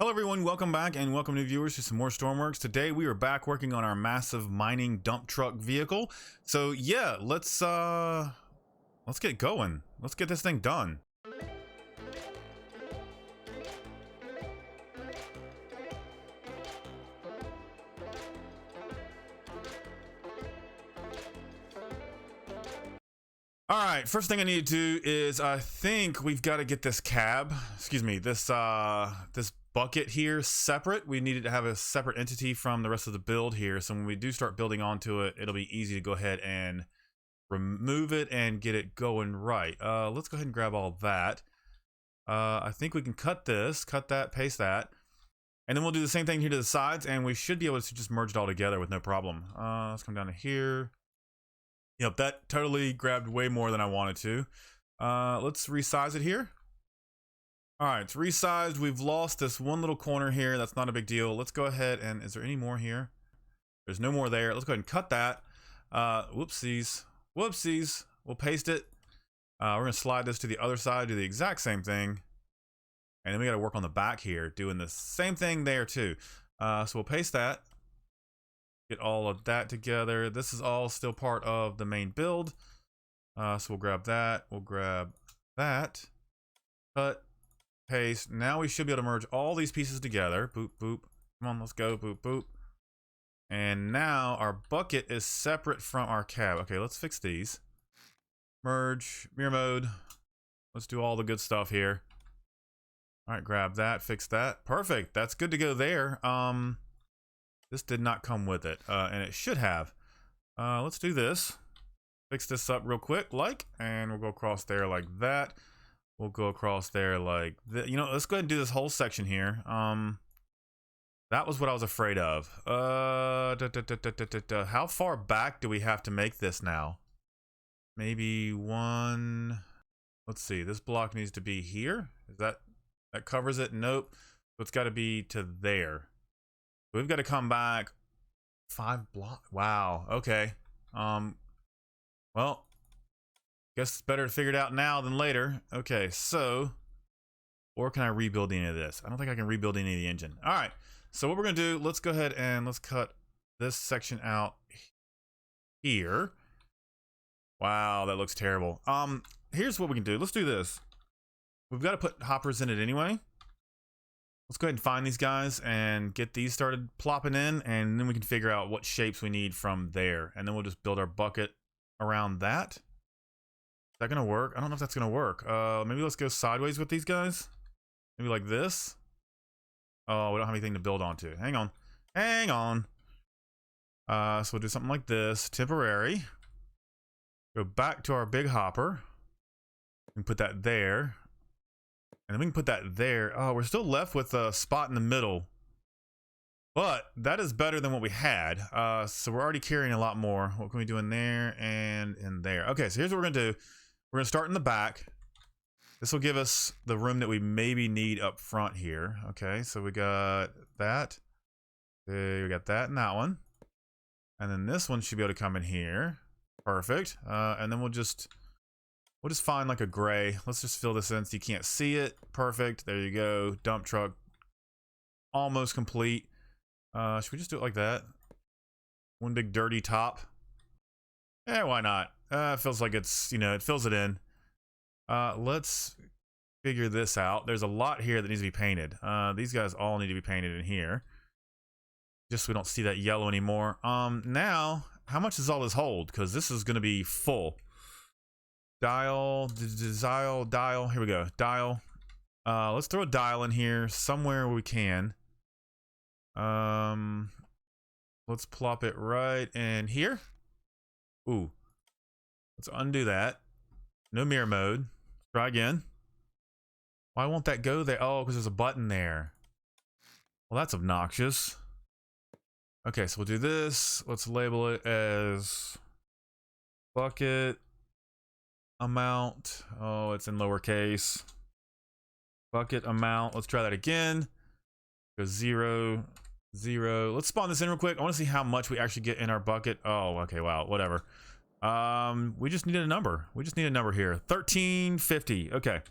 Hello everyone, welcome back and welcome new viewers to some more Stormworks. Today we are back working on our massive mining dump truck vehicle. So yeah, let's get going. Let's get this thing done. All right, first thing I need to do is I think we've got to get this cab, this bucket here separate. We needed to have a separate entity from the rest of the build here. So when we do start building onto it, it'll be easy to go ahead and remove it and get it going right. Let's go ahead and grab all that. I think we can cut this, cut that, paste that. And then we'll do the same thing here to the sides and we should be able to just merge it all together with no problem. Let's come down to here. Yep, that totally grabbed way more than I wanted to. Let's resize it here. All right, it's resized. We've lost this one little corner here. That's not a big deal. Let's go ahead and, is there any more here? There's no more there. Let's go ahead and cut that. Whoopsies. Whoopsies. We'll paste it. We're gonna slide this to the other side, do the exact same thing. And then we gotta work on the back here, doing the same thing there too. So we'll paste that. Get all of that together. This is all still part of the main build. So we'll grab that. We'll grab that. Cut. Paste. Now we should be able to merge all these pieces together. Boop, boop. Come on, let's go. Boop, boop. And now our bucket is separate from our cab. Okay, let's fix these. Merge. Mirror mode. Let's do all the good stuff here. All right, grab that. Fix that. Perfect. That's good to go there. This did not come with it, and it should have. Let's do this. Fix this up real quick, and we'll go across there like that. We'll go across there like that. You know, let's go ahead and do this whole section here. That was what I was afraid of. How far back do we have to make this now? Maybe one. Let's see. This block needs to be here. Is that covers it? Nope. So it's got to be to there. We've got to come back 5 blocks. Wow. Okay. Well, guess it's better to figure it out now than later. Okay. So, or can I rebuild any of this? I don't think I can rebuild any of the engine. All right. So what we're going to do, let's go ahead and let's cut this section out here. Wow. That looks terrible. Here's what we can do. Let's do this. We've got to put hoppers in it anyway. Let's go ahead and find these guys and get these started plopping in, and then we can figure out what shapes we need from there. And then we'll just build our bucket around that. Is that gonna work? I don't know if that's gonna work. Maybe let's go sideways with these guys. Maybe like this. Oh, we don't have anything to build onto. Hang on. Hang on. So we'll do something like this. Temporary. Go back to our big hopper. And put that there. And then we can put that there. Oh, we're still left with a spot in the middle. But that is better than what we had. So we're already carrying a lot more. What can we do in there and in there? Okay, so here's what we're going to do. We're going to start in the back. This will give us the room that we maybe need up front here. Okay, so we got that. Okay, we got that and that one. And then this one should be able to come in here. Perfect. And then we'll just find like a gray. Let's just fill this in so you can't see it. Perfect. There you go. Dump truck. Almost complete. Should we just do it like that? One big dirty top. Yeah, why not? It feels like it's, you know, it fills it in. Let's figure this out. There's a lot here that needs to be painted. These guys all need to be painted in here. Just so we don't see that yellow anymore. Now, how much does all this hold? Because this is going to be full. Dial, here we go. Dial. Let's throw a dial in here somewhere we can. Let's plop it right in here. Ooh. Let's undo that. No mirror mode. Try again. Why won't that go there? Oh, because there's a button there. Well, that's obnoxious. Okay, so we'll do this. Let's label it as bucket amount. Oh, it's in lowercase. Bucket amount. Let's try that again. Go 0, 0. Let's spawn this in real quick. I want to see how much we actually get in our bucket. Oh, okay. Wow. Whatever. We just needed a number. We just need a number here. 1350. Okay.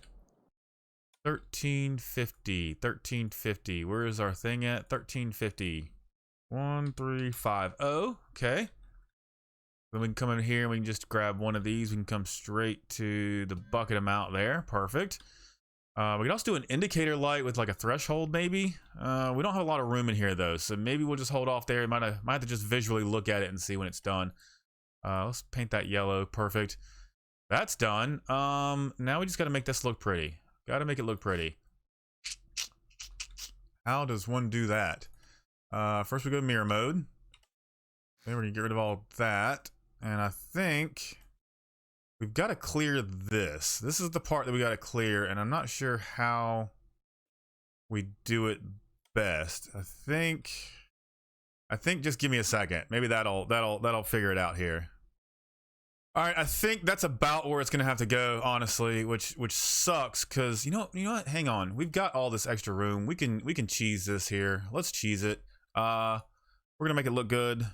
1350. 1350. Where is our thing at? 1350. 1350. Okay. Then we can come in here and we can just grab one of these. We can come straight to the bucket amount there. Perfect. We can also do an indicator light with like a threshold maybe. We don't have a lot of room in here though, so maybe we'll just hold off there. Might have to just visually look at it and see when it's done. Let's paint that yellow. Perfect. That's done. Now we just got to make this look pretty. Got to make it look pretty. How does one do that? First we go to mirror mode. Then we're gonna get rid of all that. And I think we've got to clear this. This is the part that we got to clear, and I'm not sure how we do it best. I think just give me a second. Maybe that'll figure it out here. All right, I think that's about where it's gonna have to go, honestly, which sucks because you know what? Hang on, we've got all this extra room. We can cheese this here. Let's cheese it. We're gonna make it look good,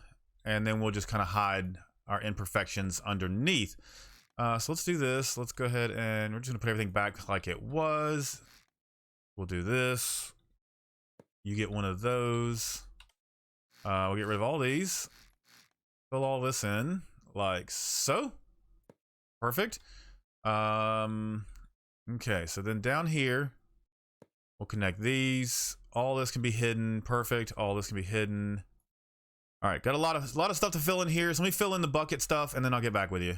and then we'll just kind of hide our imperfections underneath. So let's do this. Let's go ahead and we're just gonna put everything back like it was. We'll do this. You get one of those. We'll get rid of all these. Fill all this in like so. Perfect. Okay, so then down here, we'll connect these. All this can be hidden. Perfect. All this can be hidden. All right, got a lot of stuff to fill in here. So let me fill in the bucket stuff, and then I'll get back with you.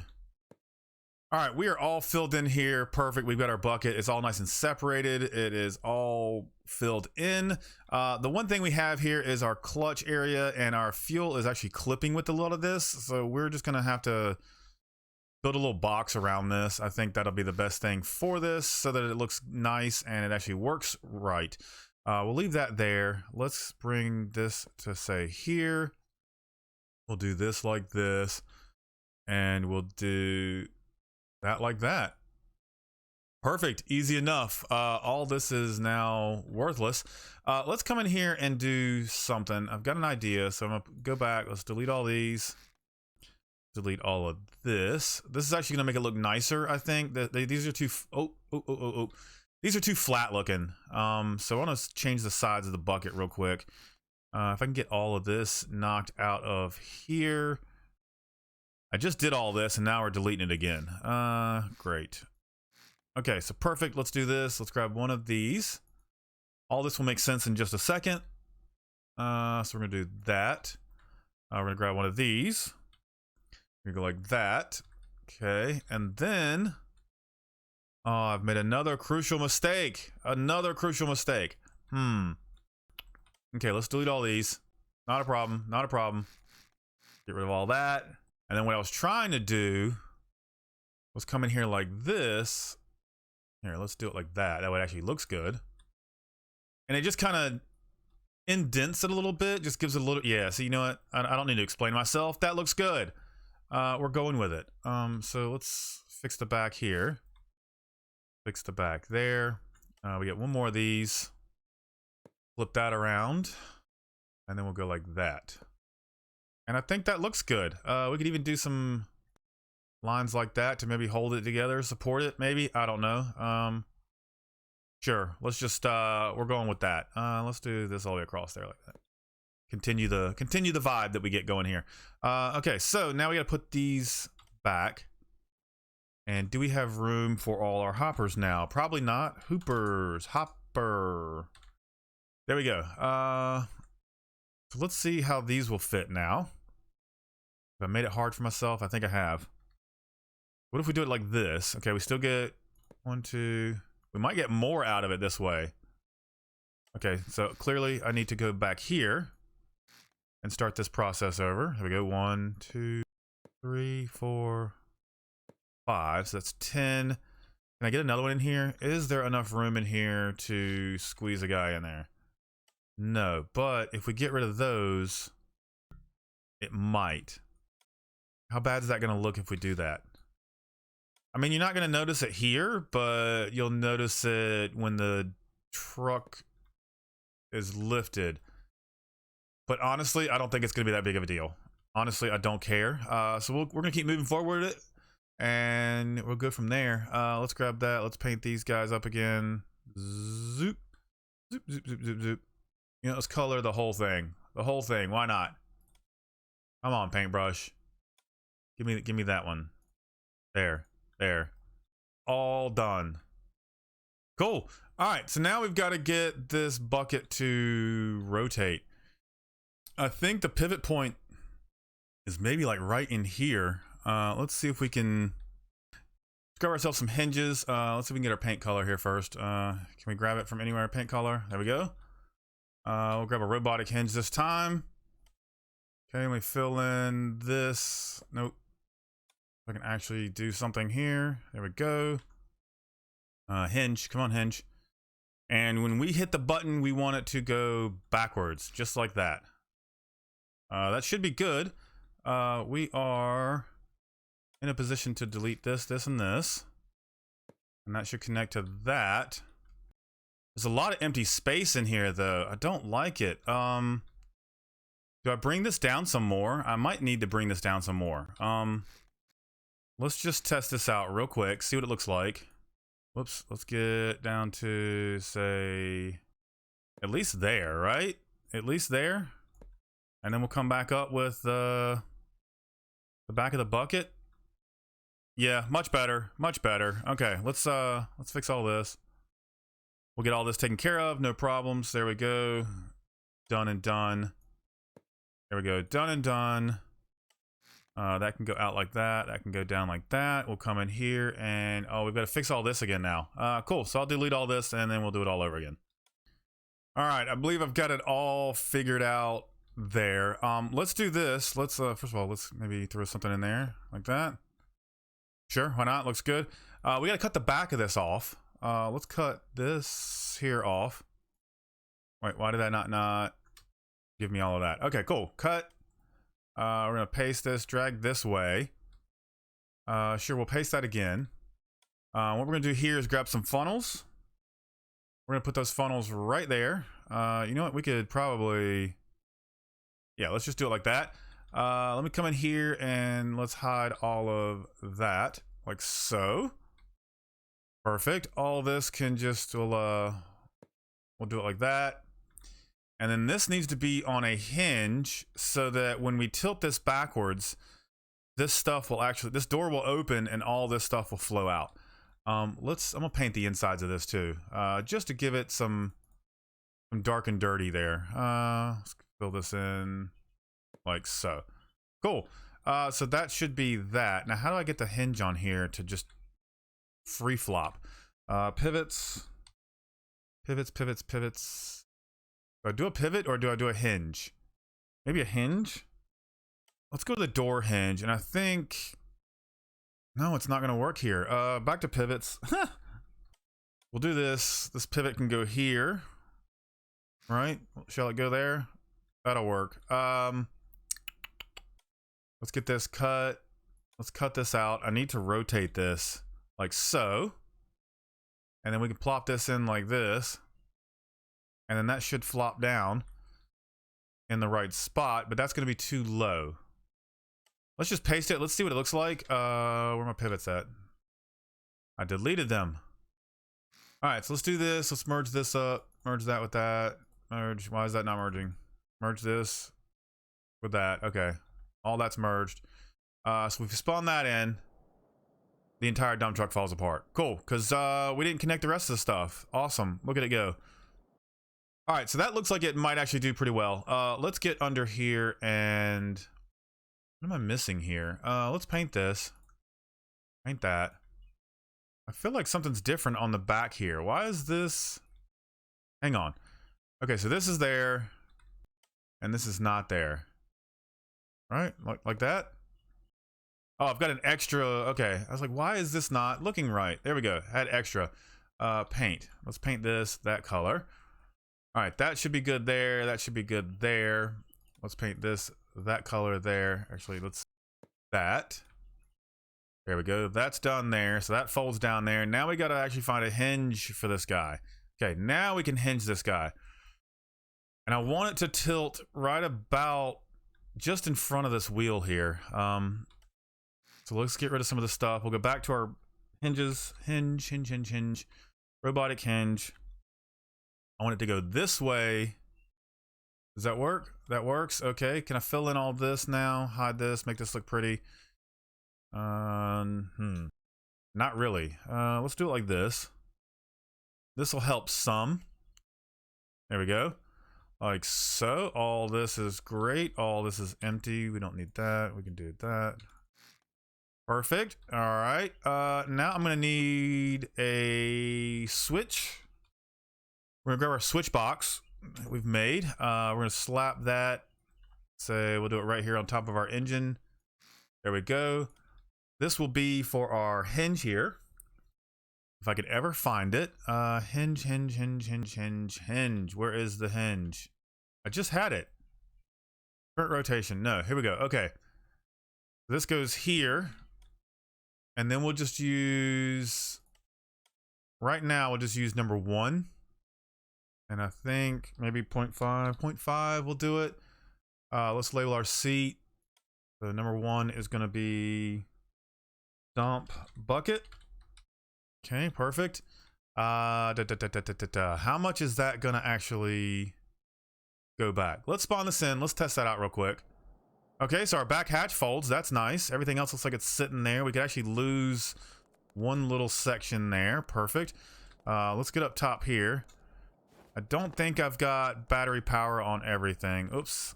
All right, we are all filled in here. Perfect. We've got our bucket. It's all nice and separated. It is all filled in. The one thing we have here is our clutch area, and our fuel is actually clipping with a lot of this. So we're just gonna have to build a little box around this. I think that'll be the best thing for this so that it looks nice and it actually works right. We'll leave that there. Let's bring this to say here. We'll do this like this, and we'll do that like that. Perfect. Easy enough. All this is now worthless. Let's come in here and do something. I've got an idea, so I'm gonna go back. Let's delete all these. Delete all of this. This is actually gonna make it look nicer, I think. These are too these are too flat looking. So I want to change the sides of the bucket real quick. If I can get all of this knocked out of here. I just did all this and now we're deleting it again. Great. Okay, so perfect. Let's do this. Let's grab one of these. All this will make sense in just a second. So we're gonna do that. We're gonna grab one of these. We're gonna go like that. Okay, and then I've made another crucial mistake. Another crucial mistake. Okay, let's delete all these. Not a problem. Not a problem. Get rid of all that. And then what I was trying to do was come in here like this. Here, let's do it like that. That way it actually looks good. And it just kind of indents it a little bit. Just gives it a little, yeah, so you know what? I don't need to explain myself. That looks good. We're going with it. So let's fix the back here. Fix the back there. We get one more of these. Flip that around. And then we'll go like that. And I think that looks good. We could even do some lines like that to maybe hold it together, support it, maybe. I don't know. Sure. Let's just we're going with that. Let's do this all the way across there like that. Continue the vibe that we get going here. Okay, so now we gotta put these back. And do we have room for all our hoppers now? Probably not. Hoopers, hopper. There we go. So let's see how these will fit now. If I made it hard for myself, I think I have. What if we do it like this? Okay, we still get 1, 2. We might get more out of it this way. Okay, so clearly I need to go back here and start this process over. Here we go. 1, 2, 3, 4, 5. So that's 10. Can I get another one in here? Is there enough room in here to squeeze a guy in there? No, but if we get rid of those, it might. How bad is that going to look if we do that? I mean, you're not going to notice it here, but you'll notice it when the truck is lifted. But honestly, I don't think it's going to be that big of a deal. Honestly, I don't care. So we're going to keep moving forward with it, and we'll go from there. Let's grab that. Let's paint these guys up again. Zoop. Zoop, zoop, zoop, zoop, zoop. You know, let's color the whole thing. The whole thing. Why not? Come on, paintbrush. Give me that one. There. There. All done. Cool. All right, so now we've got to get this bucket to rotate. I think the pivot point is maybe like right in here. Let's see if we can grab ourselves some hinges. Let's see if we can get our paint color here first. Can we grab it from anywhere? Paint color. There we go. We'll grab a robotic hinge this time. Okay, and we fill in this. Nope. I can actually do something here. There we go. Hinge. Come on, hinge. And when we hit the button, we want it to go backwards, just like that. That should be good. We are in a position to delete this, this, and this. And that should connect to that. There's a lot of empty space in here, though. I don't like it. Do I bring this down some more? I might need to bring this down some more. Let's just test this out real quick, see what it looks like. Whoops, let's get down to, say, at least there, right? At least there. And then we'll come back up with the back of the bucket. Yeah, much better, much better. Okay, let's fix all this. We'll get all this taken care of, no problems. There we go. Done and done. There we go, done and done. That can go out like that. That can go down like that. We'll come in here and, oh, we've got to fix all this again now. Cool, so I'll delete all this and then we'll do it all over again. All right, I believe I've got it all figured out there. Let's do this. Let's, first of all, let's maybe throw something in there like that. Sure, why not? Looks good. We got to cut the back of this off. Let's cut this here off. Wait, why did that not give me all of that? Okay, cool. Cut. We're gonna paste this, drag this way. Sure, we'll paste that again. What we're gonna do here is grab some funnels. We're gonna put those funnels right there. You know what? We could probably, yeah, let's just do it like that. Let me come in here and let's hide all of that, like so. Perfect. All this can just, we'll do it like that. And then this needs to be on a hinge so that when we tilt this backwards, this stuff will actually, this door will open and all this stuff will flow out. I'm gonna paint the insides of this too, just to give it some dark and dirty there. Let's fill this in like so. Cool. So that should be that. Now, how do I get the hinge on here to just free flop? Pivots, pivots, pivots, pivots. Do I do a pivot or do I do a hinge? Maybe a hinge? Let's go to the door hinge, and I think, no, it's not gonna work here. Back to pivots. We'll do this. This pivot can go here, right? Shall it go there? That'll work. Let's get this cut. Let's cut this out. I need to rotate this like so. And then we can plop this in like this. And then that should flop down in the right spot, but that's going to be too low. Let's just paste it. Let's see what it looks like. Where are my pivots at? I deleted them. All right, so let's do this. Let's merge this up. Merge that with that. Merge. Why is that not merging? Merge this with that. Okay. All that's merged. So we've spawned that in. The entire dump truck falls apart. Cool, because we didn't connect the rest of the stuff. Awesome. Look at it go. All right, so that looks like it might actually do pretty well. Let's get under here and what am I missing here? Let's paint this. Paint that. I feel like something's different on the back here. Why is this? Hang on. Okay, so this is there and this is not there. Right? Like that? Oh, I've got an extra. Okay, I was like, why is this not looking right? There we go. Add extra. Paint. Let's paint this that color. All right, that should be good there. That should be good there. Let's paint this that color there. Actually, let's that. There we go. That's done there. So that folds down there. Now we got to actually find a hinge for this guy. Okay, now we can hinge this guy. And I want it to tilt right about just in front of this wheel here. So let's get rid of some of the stuff. We'll go back to our hinges. Hinge. Robotic hinge. I want it to go this way. Does that work? That works. Okay. Can I fill in all this now? Hide this. Make this look pretty. Not really. Let's do it like this. This will help some. There we go. Like so. All this is great. All this is empty. We don't need that. We can do that. Perfect. All right. Now I'm going to need a switch. We're going to grab our switch box that we've made. We're going to slap that. Say we'll do it right here on top of our engine. There we go. This will be for our hinge here. If I could ever find it. Hinge. Where is the hinge? I just had it. Current rotation. No, here we go. Okay. This goes here. And then we'll just use, right now, we'll just use number 1. And I think maybe 0.5. 0.5 will do it. Let's label our seat. So number 1 is going to be dump bucket. Okay, perfect. How much is that going to actually go back? Let's spawn this in. Let's test that out real quick. Okay, so our back hatch folds. That's nice. Everything else looks like it's sitting there. We could actually lose one little section there. Perfect. Let's get up top here. I don't think I've got battery power on everything. Oops.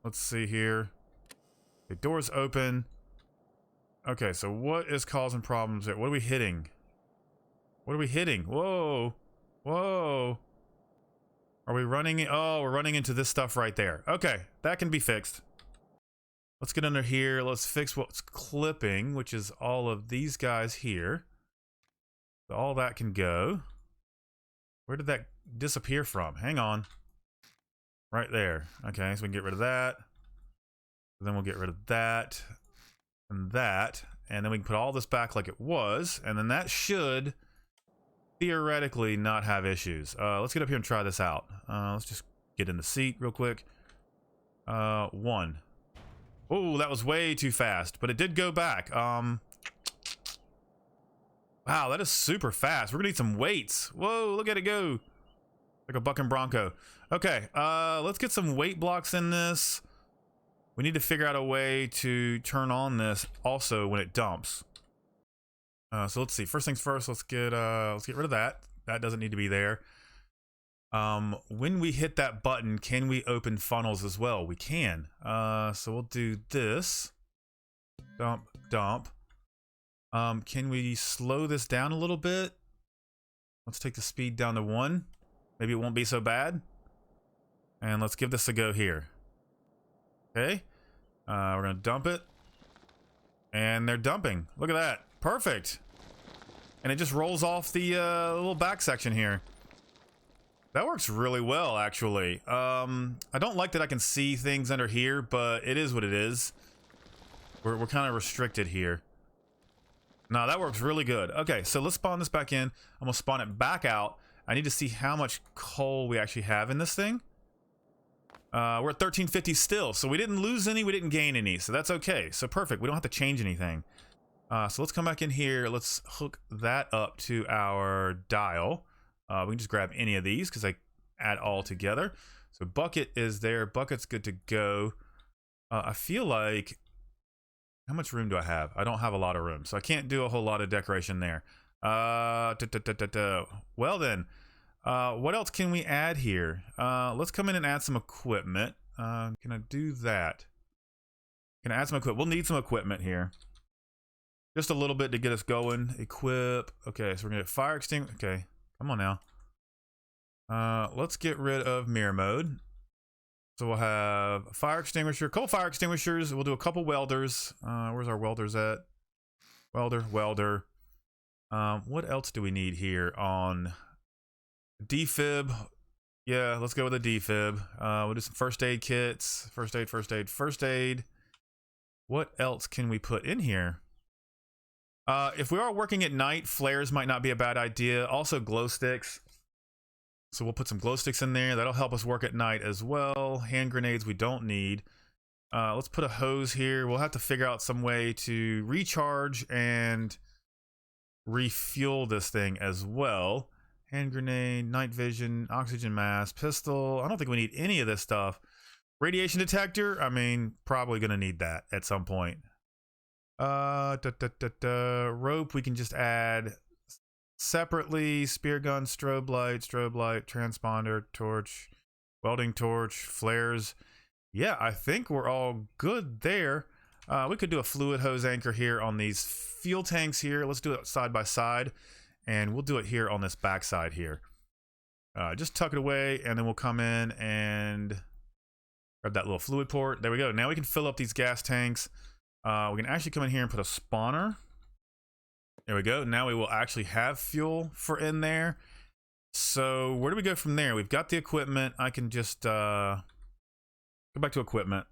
Let's see here. The door's open. Okay, so what is causing problems there? What are we hitting? What are we hitting? Whoa. Whoa. Are we running? Oh, we're running into this stuff right there. Okay, that can be fixed. Let's get under here. Let's fix what's clipping, which is all of these guys here. So all that can go. Where did that disappear from? Hang on. Right there. Okay, so we can get rid of that. Then we'll get rid of that and that. And then we can put all this back like it was. And then that should theoretically not have issues. Let's get up here and try this out. Let's just get in the seat real quick. 1. Oh, that was way too fast, but it did go back. Wow, that is super fast. We're gonna need some weights. Whoa, look at it go. Like a bucking bronco. Okay, let's get some weight blocks in this. We need to figure out a way to turn on this also when it dumps. So let's see. First things first, let's get rid of that. That doesn't need to be there. When we hit that button, can we open funnels as well? We can. So we'll do this. Dump, dump. Can we slow this down a little bit? Let's take the speed down to 1. Maybe it won't be so bad. And let's give this a go here. Okay. We're gonna dump it. And they're dumping. Look at that. Perfect. And it just rolls off the little back section here. That works really well, actually. I don't like that I can see things under here, but it is what it is. We're kind of restricted here. No, that works really good. Okay, so let's spawn this back in. I'm gonna spawn it back out. I need to see how much coal we actually have in this thing. We're at 1350 still, so we didn't lose any, we didn't gain any, so that's okay. So perfect, we don't have to change anything. So let's come back in here. Let's hook that up to our dial. We can just grab any of these because I add all together. So bucket is there. Bucket's good to go. I feel like, how much room do I have? I don't have a lot of room, so I can't do a whole lot of decoration there. Well then, what else can we add here? Let's come in and add some equipment. Can I do that? Can I add some equipment? We'll need some equipment here. Just a little bit to get us going. Equip. Okay, so we're gonna get fire extinguisher. Okay, come on now. Let's get rid of mirror mode. So we'll have a fire extinguisher, a couple fire extinguishers. We'll do a couple welders. Where's our welders at? Welder. What else do we need here on defib? Yeah, let's go with a defib. We'll do some first aid kits. First aid. What else can we put in here? If we are working at night, flares might not be a bad idea. Also glow sticks. So we'll put some glow sticks in there. That'll help us work at night as well. Hand grenades we don't need. Let's put a hose here. We'll have to figure out some way to recharge and refuel this thing as well. hand grenade, night vision, oxygen mask, pistol. I don't think we need any of this stuff. Radiation detector, I mean, probably gonna need that at some point. Rope, we can just add separately. Spear gun, strobe light, transponder, torch, welding torch, flares. Yeah, I think we're all good there. We could do a fluid hose anchor here on these fuel tanks here. Let's do it side by side, and we'll do it here on this back side here. Just tuck it away, and then we'll come in and grab that little fluid port. There we go. Now we can fill up these gas tanks. We can actually come in here and put a spawner. There we go. Now we will actually have fuel for in there. So where do we go from there? We've got the equipment. I can just go back to equipment.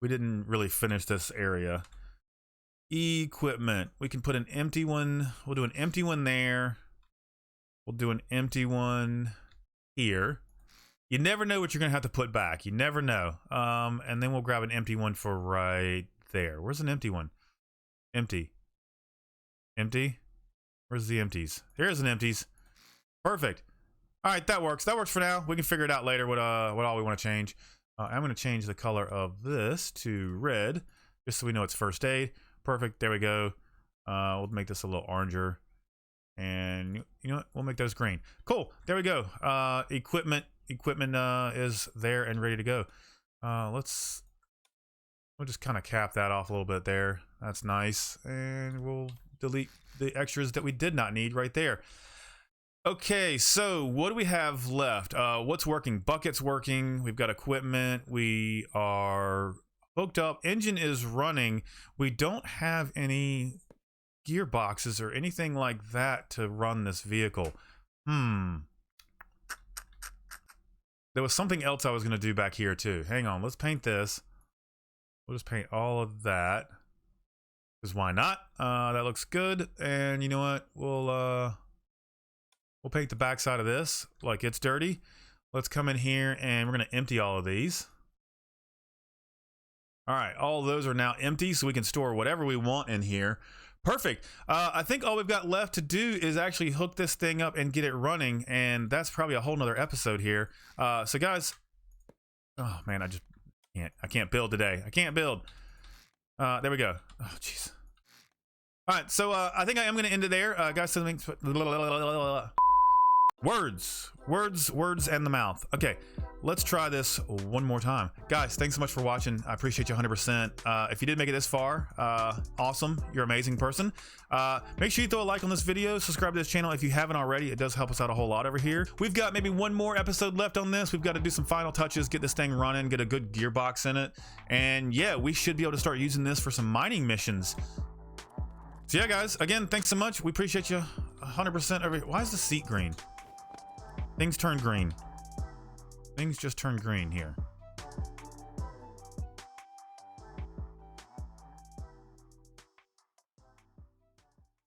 We didn't really finish this area. Equipment. We can put an empty one. We'll do an empty one there. We'll do an empty one here. You never know what you're going to have to put back. You never know. And then we'll grab an empty one for right there. Where's an empty one? Empty. Empty? Where's the empties? Here's an empties. Perfect. All right, that works. That works for now. We can figure it out later what all we want to change. I'm going to change the color of this to red, just so we know it's first aid. Perfect. There we go. We'll make this a little oranger. And you know what? We'll make those green. Cool. There we go. Equipment is there and ready to go. We'll just kind of cap that off a little bit there. That's nice. And we'll delete the extras that we did not need right there. Okay, so what do we have left? What's working? Bucket's working. We've got equipment. We are hooked up. Engine is running. We don't have any gearboxes or anything like that to run this vehicle. There was something else I was going to do back here too. Hang on, let's paint this. We'll just paint all of that. Because why not? That looks good. And you know what? We'll paint the backside of this like it's dirty. Let's come in here and we're going to empty all of these. All right, all of those are now empty, so we can store whatever we want in here. Perfect. I think all we've got left to do is actually hook this thing up and get it running, and that's probably a whole nother episode here. So guys, oh man, I can't build today. I can't build. There we go. Oh jeez. All right, so I think I am going to end it there, guys. Something. Words and the mouth. Okay, let's try this one more time. Guys, thanks so much for watching. I appreciate you 100%. If you did make it this far, awesome. You're an amazing person. Make sure you throw a like on this video. Subscribe to this channel if you haven't already. It does help us out a whole lot over here. We've got maybe one more episode left on this. We've got to do some final touches, get this thing running, get a good gearbox in it. And yeah, we should be able to start using this for some mining missions. So yeah, guys, again, thanks so much. We appreciate you 100% over here. Why is the seat green? Things turn green. Things just turn green here.